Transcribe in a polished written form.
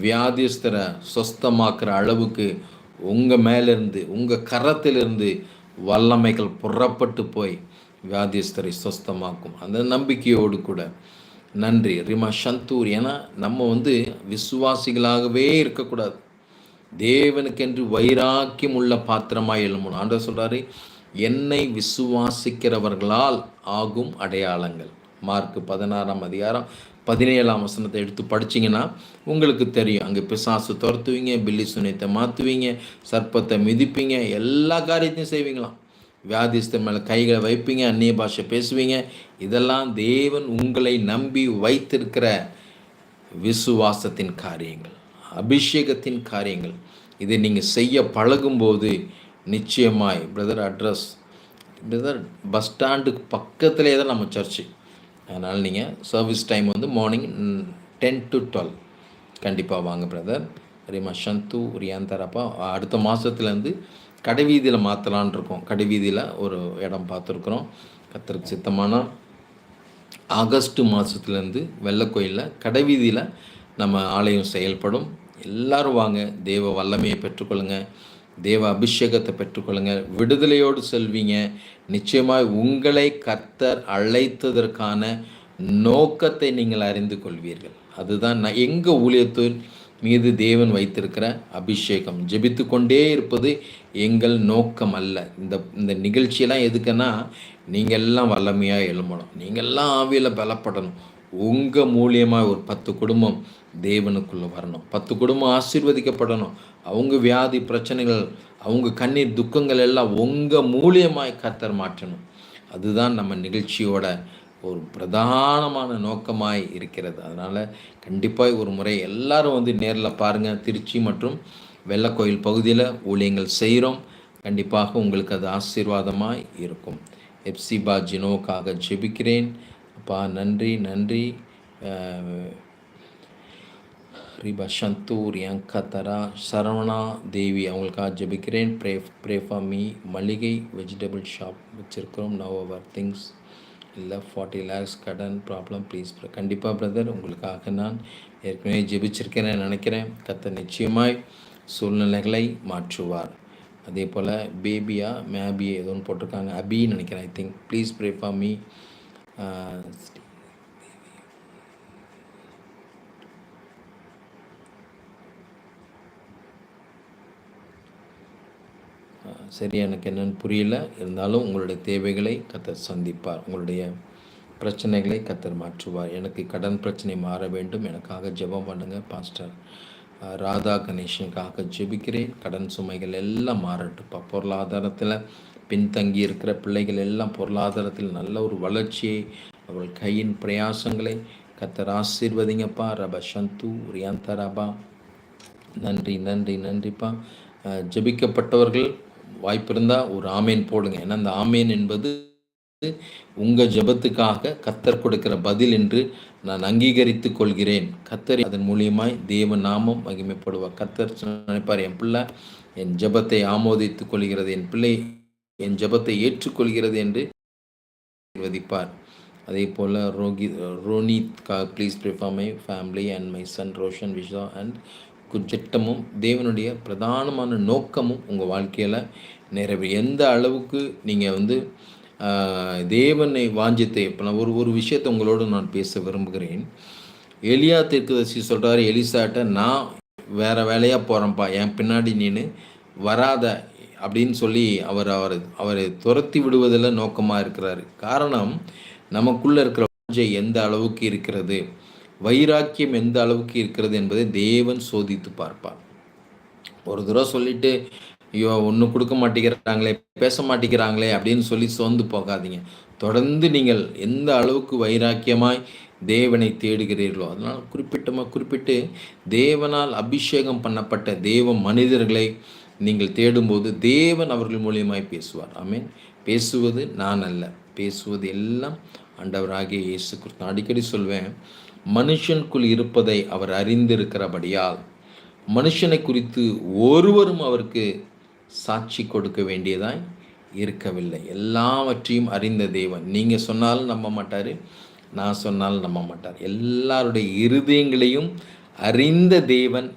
வியாதிஸ்தரை சொஸ்தமாக்குற அளவுக்கு உங்கள் மேலேருந்து உங்கள் கரத்திலிருந்து வல்லமைகள் புறப்பட்டு போய் வியாதிஸ்தரை சொஸ்தமாக்கும். அந்த நம்பிக்கையோடு கூட நன்றி ரிமா சந்தூர். ஏன்னா நம்ம விசுவாசிகளாகவே இருக்கக்கூடாது. தேவனுக்கென்று வைராக்கியம் உள்ள பாத்திரமாய் எழும்பணும். ஆண்டவர் சொல்கிறாரு, என்னை விசுவாசிக்கிறவர்களால் ஆகும் அடையாளங்கள். மார்க் 16ஆம் அதிகாரம் 17ஆம் வசனத்தை எடுத்து படிச்சிங்கன்னா உங்களுக்கு தெரியும். அங்கே பிசாசு துரத்துவீங்க, பில்லி சுனியத்தை மாற்றுவீங்க, சர்ப்பத்தை மிதிப்பீங்க, எல்லா காரியத்தையும் செய்வீங்களாம். வியாதிஸ்தர் மேலே கைகளை வைப்பீங்க, அந்நிய பாஷை பேசுவீங்க. இதெல்லாம் தேவன் உங்களை நம்பி வைத்திருக்கிற விசுவாசத்தின் காரியங்கள், அபிஷேகத்தின் காரியங்கள். இதை நீங்கள் செய்ய பழகும்போது நிச்சயமாய் பிரதர் பஸ் ஸ்டாண்டுக்கு பக்கத்துலேயே தான் நம்ம சர்ச்சு. அதனால் நீங்கள் சர்வீஸ் டைம் மார்னிங் 10 to 12 கண்டிப்பாக வாங்க பிரதர். ரிமா சந்து ரியாந்தரப்பா. அடுத்த மாதத்துலேருந்து கடைவீதியில் மாற்றலான் இருக்கோம். கடைவீதியில் ஒரு இடம் பார்த்துருக்குறோம். கர்த்தருக்கு சித்தமான ஆகஸ்ட் மாதத்துலேருந்து வெள்ளக்கோயிலில் கடைவீதியில் நம்ம ஆலயம் செயல்படும். எல்லோரும் வாங்க, தேவ வல்லமையை பெற்றுக்கொள்ளுங்க, தேவ அபிஷேகத்தை பெற்றுக்கொள்ளுங்க, விடுதலையோடு செல்வீங்க. நிச்சயமாக உங்களை கர்த்தர் அழைத்ததற்கான நோக்கத்தை நீங்கள் அறிந்து கொள்வீர்கள். அதுதான் எங்கள் ஊழியத்தின் மீது தேவன் வைத்திருக்கிற அபிஷேகம். ஜெபித்து கொண்டே இருப்பது எங்கள் நோக்கம் அல்ல. இந்த நிகழ்ச்சியெல்லாம் எதுக்குன்னா, நீங்கள் எல்லாம் வல்லமையாக எழும்பணும், நீங்கள்லாம் ஆவியில் பலப்படணும். உங்கள் மூலியமாக ஒரு 10 குடும்பம் தேவனுக்குள்ளே வரணும், 10 குடும்பம் ஆசீர்வதிக்கப்படணும். அவங்க வியாதி பிரச்சனைகள், அவங்க கண்ணீர் துக்கங்கள் எல்லாம் உங்கள் மூலியமாய் கர்த்தர் மாற்றணும். அதுதான் நம்ம நிகழ்ச்சியோட ஒரு பிரதானமான நோக்கமாய் இருக்கிறது. அதனால் கண்டிப்பாக ஒரு முறை எல்லாரும் நேரில் பாருங்கள். திருச்சி மற்றும் வெள்ளக்கோயில் பகுதியில் ஊழியங்கள் செய்கிறோம். கண்டிப்பாக உங்களுக்கு அது ஆசீர்வாதமாக இருக்கும். எப்சிபா ஜினோக்காக ஜெபிக்கிறேன். அப்பா நன்றி நன்றி. ரிபா சந்தூர் யங்கத்தரா சரவணா தேவி அவங்களுக்காக ஜெபிக்கிறேன். Pray for me. மளிகை வெஜிடபிள் ஷாப் வச்சுருக்கிறோம். நவ் அவர் திங்ஸ் இல்லை 40 lakhs கடன் ப்ராப்ளம் ப்ளீஸ். கண்டிப்பாக பிரதர், உங்களுக்காக நான் ஏற்கனவே ஜெபிச்சிருக்கேன்னு நினைக்கிறேன். கர்த்தர் நிச்சயமாய் சூழ்நிலைகளை மாற்றுவார். அதே போல் பேபியா மேபி ஏதோ ஒன்று போட்டிருக்காங்க, அபின்னு நினைக்கிறேன். I think please pray for me. சரியா எனக்கு என்னென்னு புரியல. இருந்தாலும் உங்களுடைய தேவைகளை கர்த்தர் சந்திப்பார், உங்களுடைய பிரச்சனைகளை கர்த்தர் மாற்றுவார். எனக்கு கடன் பிரச்சனை மாற வேண்டும், எனக்காக ஜெபம் பண்ணுங்கள். பாஸ்டர் ராதா கணேஷனுக்காக ஜெபிக்கிறேன். கடன் சுமைகள் எல்லாம் மாறட்டுப்பா. பொருளாதாரத்தில் பின்தங்கி இருக்கிற பிள்ளைகள் எல்லாம் பொருளாதாரத்தில் நல்ல ஒரு வளர்ச்சியை, அவள் கையின் பிரயாசங்களை கர்த்தர் ஆசீர்வதிங்கப்பா. ரபா சந்து ரியாந்தரபா. நன்றி நன்றி நன்றிப்பா. ஜெபிக்கப்பட்டவர்கள் வாய்ப்பு இருந்தால் ஒரு ஆமேன் போடுங்க. ஏன்னா அந்த ஆமேன் என்பது உங்கள் ஜெபத்துக்காக கர்த்தர் கொடுக்கிற பதில் என்று நான் அங்கீகரித்து கொள்கிறேன். கர்த்தர் அதன் மூலியமாய் தேவ நாமம் மகிமைப்படுவார். கர்த்தர் நினைப்பார், என் பிள்ளை என் ஜெபத்தை ஆமோதித்து கொள்கிறது, என் பிள்ளை என் ஜெபத்தை ஏற்றுக்கொள்கிறது என்று வதிப்பார். அதே போல் Ronith please pray for my family and my son Roshan Visha and குஜட்டமும் தேவனுடைய பிரதானமான நோக்கமும் உங்கள் வாழ்க்கையில் நிறைவே. எந்த அளவுக்கு நீங்கள் தேவனை வாஞ்சித்தை. இப்போ நான் ஒரு விஷயத்தை உங்களோடு நான் பேச விரும்புகிறேன். எலியா தீர்க்கதரிசி சொல்கிறாரு எலிசாட்ட, நான் வேறு வேலையாக போகிறேன்ப்பா, என் பின்னாடி நீனு வராத அப்படின்னு சொல்லி அவரை துரத்தி விடுவதில் நோக்கமாக இருக்கிறாரு. காரணம், நமக்குள்ளே இருக்கிற வாஞ்சை எந்த அளவுக்கு இருக்கிறது, வைராக்கியம் எந்த அளவுக்கு இருக்கிறது என்பதை தேவன் சோதித்து பார்ப்பார். ஒரு தடவை சொல்லிவிட்டு ஐயோ ஒன்றும் கொடுக்க மாட்டேங்கிறாங்களே, பேச மாட்டேங்கிறாங்களே அப்படின்னு சொல்லி சோர்ந்து போகாதீங்க. தொடர்ந்து நீங்கள் எந்த அளவுக்கு வைராக்கியமாய் தேவனை தேடுகிறீர்களோ, அதனால் குறிப்பிட்டு தேவனால் அபிஷேகம் பண்ணப்பட்ட தேவ மனிதர்களை நீங்கள் தேடும்போது தேவன் அவர்கள் மூலியமாய் பேசுவார். ஆமீன். பேசுவது நான் அல்ல, பேசுவது எல்லாம் ஆண்டவராகிய இயேசு கிறிஸ்து. நான் அடிக்கடி சொல்வேன், மனுஷனுக்குள் இருப்பதை அவர் அறிந்திருக்கிறபடியால் மனுஷனை குறித்து ஒருவரும் அவருக்கு சாட்சி கொடுக்க வேண்டியதாய் இருக்கவில்லை. எல்லாவற்றையும் அறிந்த தேவன். நீங்கள் சொன்னாலும் நம்ப மாட்டார், நான் சொன்னாலும் நம்ப மாட்டார். எல்லாருடைய இருதயங்களையும் அறிந்த தேவன்